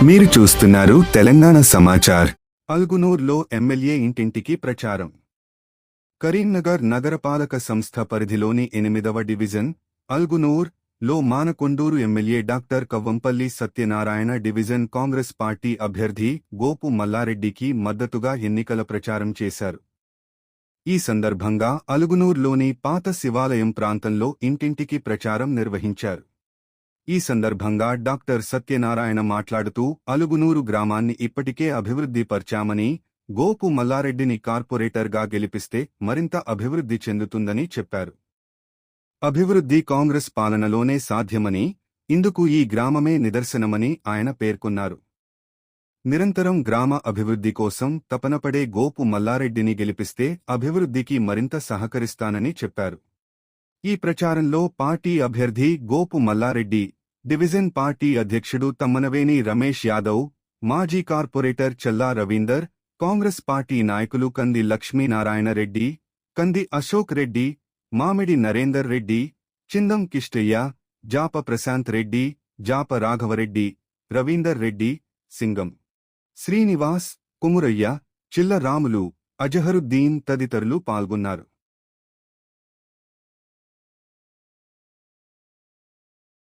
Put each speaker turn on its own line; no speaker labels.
మీరు చూస్తున్నారు తెలంగాణ సమాచార్. అల్గునూర్లో ఎమ్మెల్యే ఇంటింటికి ప్రచారం. కరీంనగర్ నగరపాలక సంస్థ పరిధిలోని 8వ డివిజన్ అల్గునూర్ లో Manakondur MLA doctor Kavvampalli Satyanarayana division Congress party అభ్యర్థి గోపు మల్లారెడ్డికి మద్దతుగా ఎన్నికల ప్రచారం చేశారు. ఈ సందర్భంగా అలుగునూర్లోని పాత శివాలయం ప్రాంతంలో ఇంటింటికి ప్రచారం నిర్వహించారు. ఈ సందర్భంగా డాక్టర్ సత్యనారాయణ మాట్లాడుతూ అలుగునూరు గ్రామాన్ని ఇప్పటికే అభివృద్ధి పరిచామని, గోపు మల్లారెడ్డిని కార్పొరేటర్గా గెలిపిస్తే మరింత అభివృద్ధి చెందుతుందని చెప్పారు. అభివృద్ధి కాంగ్రెస్ పాలనలోనే సాధ్యమని, ఇందుకు ఈ గ్రామమే నిదర్శనమని ఆయన పేర్కొన్నారు. నిరంతరం గ్రామ అభివృద్ధి కోసం తపనపడే గోపు మల్లారెడ్డిని గెలిపిస్తే అభివృద్ధికి మరింత సహకరిస్తానని చెప్పారు. ఈ ప్రచారంలో పార్టీ అభ్యర్థి గోపు మల్లారెడ్డి, డివిజన్ పార్టీ అధ్యక్షుడు తమ్మనవేని రమేష్ యాదవ్, మాజీ కార్పొరేటర్ చల్లా రవీందర్, కాంగ్రెస్ పార్టీ నాయకులు కంది లక్ష్మీనారాయణ రెడ్డి, కంది అశోక్ రెడ్డి, మామిడి నరేందర్ రెడ్డి, చిందం కిష్టయ్య, జాప ప్రశాంత్ రెడ్డి, జాప రాఘవరెడ్డి, రవీందర్ రెడ్డి, సింగం శ్రీనివాస్, కుమురయ్య, చిల్ల రాములు, అజహరుద్దీన్ తదితరులు పాల్గొన్నారు.